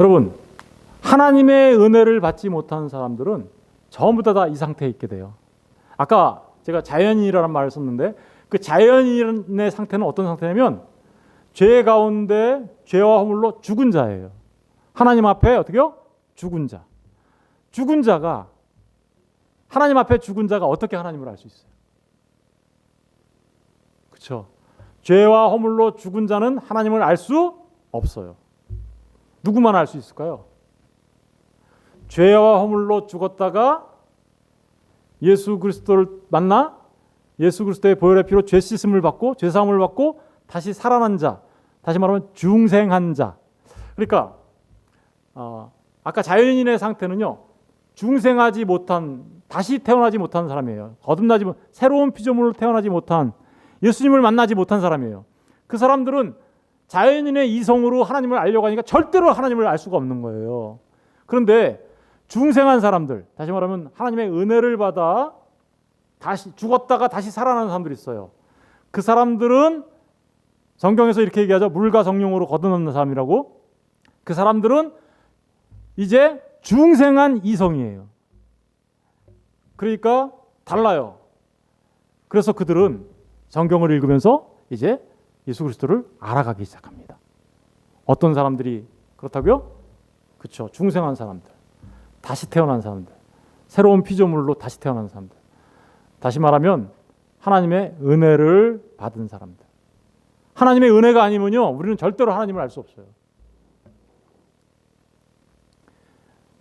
여러분, 하나님의 은혜를 받지 못한 사람들은 전부 다 이 상태에 있게 돼요. 아까 제가 자연인이라는 말을 썼는데 그 자연인의 상태는 어떤 상태냐면 죄 가운데 죄와 허물로 죽은 자예요. 하나님 앞에 어떻게요? 죽은 자. 죽은 자가 하나님 앞에 죽은 자가 어떻게 하나님을 알 수 있어요? 그렇죠? 죄와 허물로 죽은 자는 하나님을 알 수 없어요. 누구만 알 수 있을까요? 죄와 허물로 죽었다가 예수 그리스도를 만나 예수 그리스도의 보혈의 피로 죄 씻음을 받고 죄 사함을 받고 다시 살아난 자, 다시 말하면 중생한 자. 그러니까 아까 자연인의 상태는요, 중생하지 못한, 다시 태어나지 못한 사람이에요. 거듭나지 못, 새로운 피조물로 태어나지 못한, 예수님을 만나지 못한 사람이에요. 그 사람들은 자연인의 이성으로 하나님을 알려고 하니까 절대로 하나님을 알 수가 없는 거예요. 그런데 중생한 사람들, 다시 말하면 하나님의 은혜를 받아 다시 죽었다가 다시 살아나는 사람들이 있어요. 그 사람들은 성경에서 이렇게 얘기하죠. 물과 성령으로 거듭난 사람이라고. 그 사람들은 이제 중생한 이성이에요. 그러니까 달라요. 그래서 그들은 성경을 읽으면서 이제 예수 그리스도를 알아가기 시작합니다. 어떤 사람들이 그렇다고요? 그렇죠. 중생한 사람들, 다시 태어난 사람들, 새로운 피조물로 다시 태어난 사람들. 다시 말하면 하나님의 은혜를 받은 사람들. 하나님의 은혜가 아니면요, 우리는 절대로 하나님을 알 수 없어요.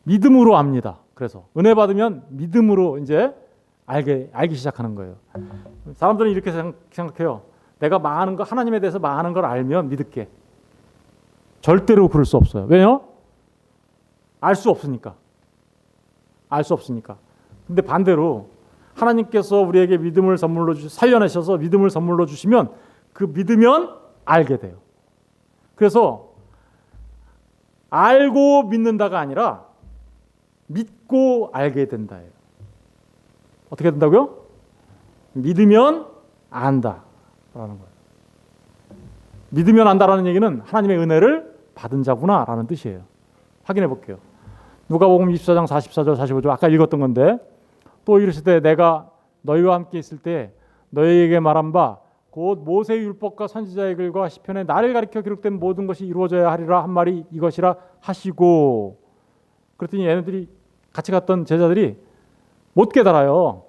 믿음으로 압니다. 그래서 은혜 받으면 믿음으로 이제 알기 시작하는 거예요. 사람들은 이렇게 생각해요. 내가 많은 거, 하나님에 대해서 많은 걸 알면 믿을게. 절대로 그럴 수 없어요. 왜요? 알 수 없으니까. 알 수 없으니까. 근데 반대로 하나님께서 우리에게 믿음을 선물로 살려내셔서 믿음을 선물로 주시면 그 믿으면 알게 돼요. 그래서 알고 믿는다가 아니라 믿고 알게 된다예요. 어떻게 된다고요? 믿으면 안다라는 거예요. 믿으면 안다라는 얘기는 하나님의 은혜를 받은 자구나라는 뜻이에요. 확인해 볼게요. 누가복음 24장 44절 45절 아까 읽었던 건데 또 이르실 때 내가 너희와 함께 있을 때 너희에게 말한 바 곧 모세의 율법과 선지자의 글과 시편에 나를 가리켜 기록된 모든 것이 이루어져야 하리라 한 말이 이것이라 하시고 그랬더니 얘네들이 같이 갔던 제자들이 못 깨달아요.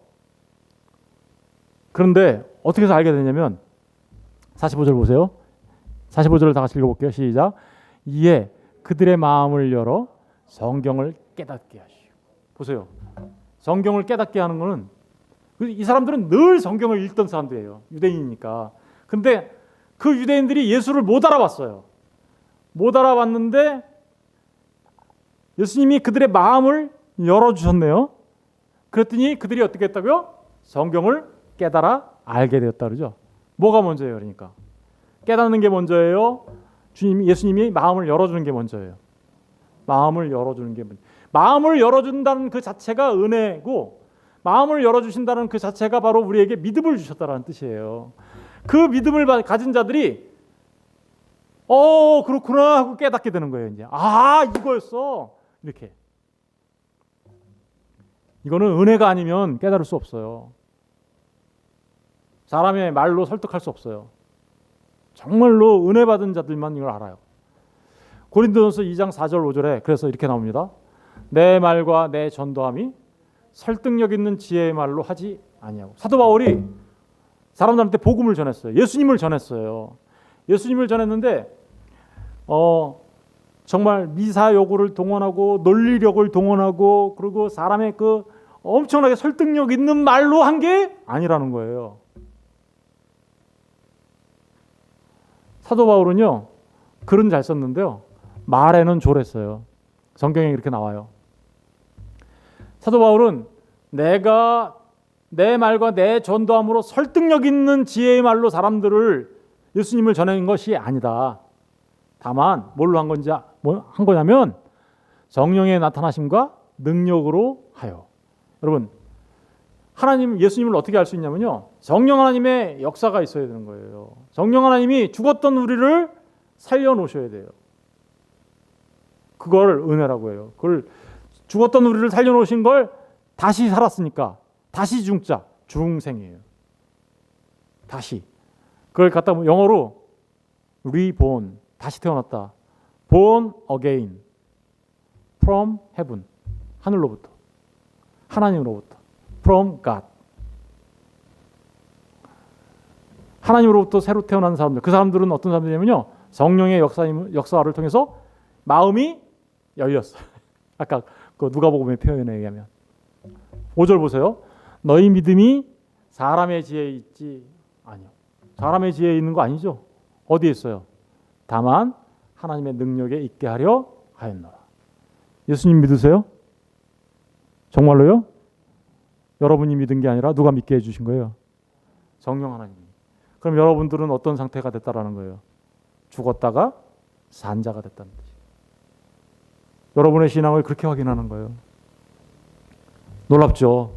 그런데 어떻게 해서 알게 되냐면 45절 보세요. 45절을 다 같이 읽어볼게요. 시작. 이에 그들의 마음을 열어 성경을 깨닫게 하시오. 보세요. 성경을 깨닫게 하는 것은 이 사람들은 늘 성경을 읽던 사람들이에요. 유대인이니까. 근데 그 유대인들이 예수를 못 알아봤어요. 못 알아봤는데 예수님이 그들의 마음을 열어주셨네요. 그랬더니 그들이 어떻게 했다고요? 성경을 깨달아 알게 되었다 그러죠. 뭐가 먼저예요? 그러니까 깨닫는 게 먼저예요. 예수님이 마음을 열어주는 게 먼저예요. 마음을 열어주는 게 먼저. 마음을 열어준다는 그 자체가 은혜고 마음을 열어주신다는 그 자체가 바로 우리에게 믿음을 주셨다는 뜻이에요. 그 믿음을 가진 자들이 그렇구나 하고 깨닫게 되는 거예요. 이제 이거였어 이렇게. 이거는 은혜가 아니면 깨달을 수 없어요. 사람의 말로 설득할 수 없어요. 정말로 은혜 받은 자들만 이걸 알아요. 고린도전서 2장 4절 5절에 그래서 이렇게 나옵니다. 내 말과 내 전도함이 설득력 있는 지혜의 말로 하지 아니하고. 사도 바울이 사람들한테 복음을 전했어요. 예수님을 전했어요. 예수님을 전했는데 정말 미사 여구를 동원하고 논리력을 동원하고 그리고 사람의 그 엄청나게 설득력 있는 말로 한 게 아니라는 거예요. 사도 바울은요 글은 잘 썼는데요 말에는 졸했어요. 성경에 이렇게 나와요. 사도 바울은 내가 내 말과 내 전도함으로 설득력 있는 지혜의 말로 사람들을 예수님을 전한 것이 아니다. 다만 뭘로 한 건지 한 거냐면 성령의 나타나심과 능력으로 하여. 여러분 하나님 예수님을 어떻게 알 수 있냐면요 성령 하나님의 역사가 있어야 되는 거예요. 성령 하나님이 죽었던 우리를 살려놓으셔야 돼요. 그걸 은혜라고 해요. 그걸 죽었던 우리를 살려놓으신 걸 다시 살았으니까 다시 중자 중생이에요. 다시 그걸 갖다 영어로 reborn 다시 태어났다. born again from heaven 하늘로부터 하나님으로부터 from God 하나님으로부터 새로 태어난 사람들 그 사람들은 어떤 사람들이냐면요 성령의 역사를 통해서 마음이 열렸어요. 아까 그 누가복음의 표현에 의하면 5절 보세요. 너희 믿음이 사람의 지혜에 있지 아니요. 사람의 지혜에 있는 거 아니죠. 어디에 있어요? 다만 하나님의 능력에 있게 하려 하였노라. 예수님 믿으세요? 정말로요? 여러분이 믿은 게 아니라 누가 믿게 해주신 거예요? 성령 하나님이. 그럼 여러분들은 어떤 상태가 됐다라는 거예요? 죽었다가 산 자가 됐다는 뜻이에요. 여러분의 신앙을 그렇게 확인하는 거예요. 놀랍죠?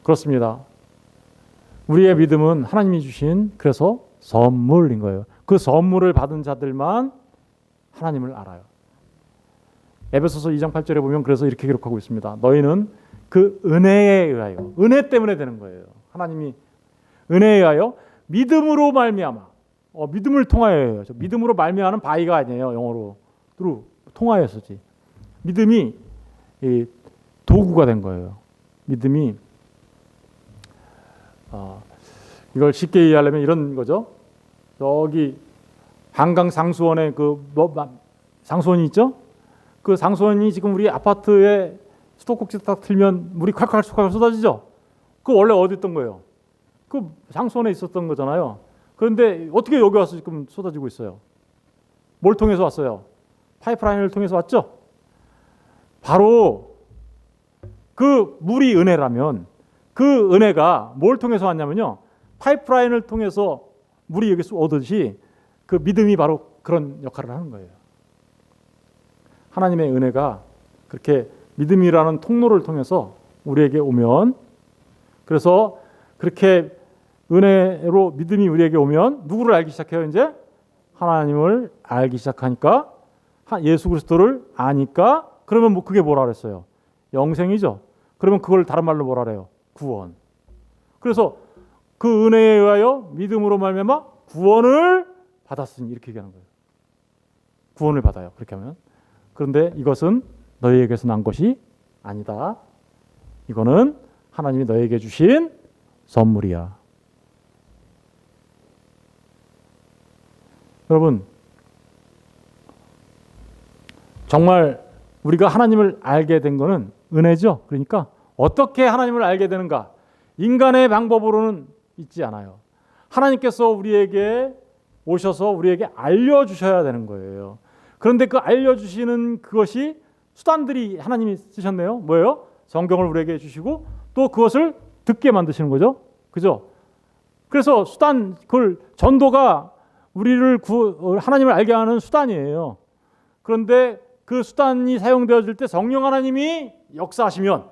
그렇습니다. 우리의 믿음은 하나님이 주신 그래서 선물인 거예요. 그 선물을 받은 자들만 하나님을 알아요. 에베소서 2장 8절에 보면 그래서 이렇게 기록하고 있습니다. 너희는 그 은혜에 의하여 은혜 때문에 되는 거예요. 하나님이 은혜에 의하여 믿음으로 말미암아 믿음을 통하여요. 믿음으로 말미암아는 바이가 아니에요. 영어로 통하여서지. 믿음이 도구가 된 거예요. 믿음이 이걸 쉽게 이해하려면 이런 거죠. 여기 한강 상수원에 상수원이 있죠? 그 상수원이 지금 우리 아파트에 수도꼭지 딱 틀면 물이 콸콸 쏟아지죠? 그 원래 어디 있던 거예요? 그 상수원에 있었던 거잖아요. 그런데 어떻게 여기 와서 지금 쏟아지고 있어요? 뭘 통해서 왔어요? 파이프라인을 통해서 왔죠? 바로 그 물이 은혜라면 그 은혜가 뭘 통해서 왔냐면요. 파이프라인을 통해서 물이 여기서 오듯이 그 믿음이 바로 그런 역할을 하는 거예요. 하나님의 은혜가 그렇게 믿음이라는 통로를 통해서 우리에게 오면, 그래서 그렇게 은혜로 믿음이 우리에게 오면 누구를 알기 시작해요? 이제 하나님을 알기 시작하니까, 예수 그리스도를 아니까, 그러면 뭐 그게 뭐라 그랬어요? 영생이죠. 그러면 그걸 다른 말로 뭐라 그래요? 구원. 그래서 그 은혜에 의하여 믿음으로 말미암아 구원을 받았으니, 이렇게 얘기하는 거예요. 구원을 받아요. 그렇게 하면. 그런데 이것은 너희에게서 난 것이 아니다. 이거는 하나님이 너희에게 주신 선물이야. 여러분, 정말 우리가 하나님을 알게 된 것은 은혜죠. 그러니까 어떻게 하나님을 알게 되는가? 인간의 방법으로는 있지 않아요. 하나님께서 우리에게 오셔서 우리에게 알려주셔야 되는 거예요. 그런데 그 알려주시는 그것이 수단들이 하나님이 쓰셨네요. 뭐예요? 성경을 우리에게 주시고 또 그것을 듣게 만드시는 거죠. 그죠? 그래서 수단, 그걸 전도가 우리를 하나님을 알게 하는 수단이에요. 그런데 그 수단이 사용되어질 때 성령 하나님이 역사하시면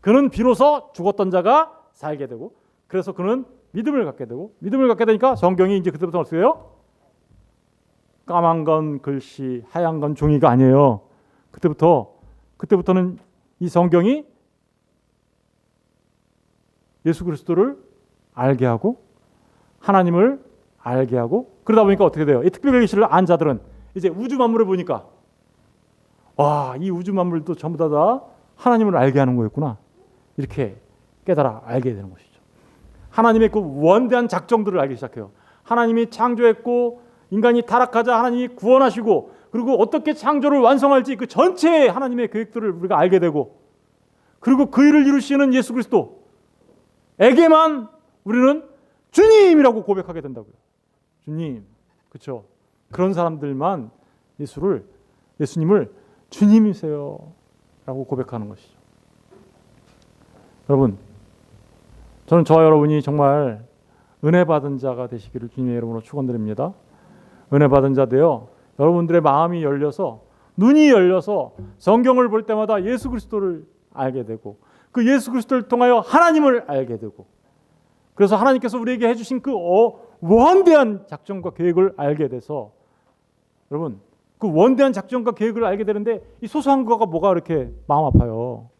그는 비로소 죽었던 자가 살게 되고, 그래서 그는 믿음을 갖게 되고, 믿음을 갖게 되니까 성경이 이제 그때부터 어떻게 해요? 까만 건 글씨, 하얀 건 종이가 아니에요. 그때부터는 이 성경이 예수 그리스도를 알게 하고 하나님을 알게 하고, 그러다 보니까 어떻게 돼요? 이 특별 계시를 안 자들은 이제 우주 만물을 보니까, 와, 이 우주 만물도 전부 다 하나님을 알게 하는 거였구나, 이렇게 깨달아 알게 되는 것이죠. 하나님의 그 원대한 작정들을 알기 시작해요. 하나님이 창조했고 인간이 타락하자 하나님이 구원하시고, 그리고 어떻게 창조를 완성할지 그 전체의 하나님의 계획들을 우리가 알게 되고, 그리고 그 일을 이루시는 예수 그리스도에게만 우리는 주님이라고 고백하게 된다고요. 주님, 그렇죠? 그런 사람들만 예수님을 주님이세요 라고 고백하는 것이죠. 여러분, 저는 저와 여러분이 정말 은혜 받은 자가 되시기를 주님의 이름으로 축원드립니다. 은혜 받은 자 되어 여러분들의 마음이 열려서, 눈이 열려서 성경을 볼 때마다 예수 그리스도를 알게 되고, 그 예수 그리스도를 통하여 하나님을 알게 되고, 그래서 하나님께서 우리에게 해주신 그 원대한 작정과 계획을 알게 돼서, 여러분, 그 원대한 작정과 계획을 알게 되는데 이 소소한 거가 뭐가 그렇게 마음 아파요?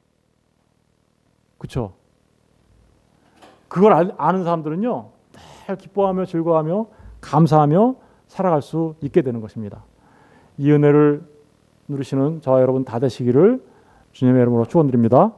그렇죠? 그걸 아는 사람들은요, 늘 기뻐하며 즐거워하며 감사하며 살아갈 수 있게 되는 것입니다. 이 은혜를 누리시는 저와 여러분 다 되시기를 주님의 이름으로 축원드립니다.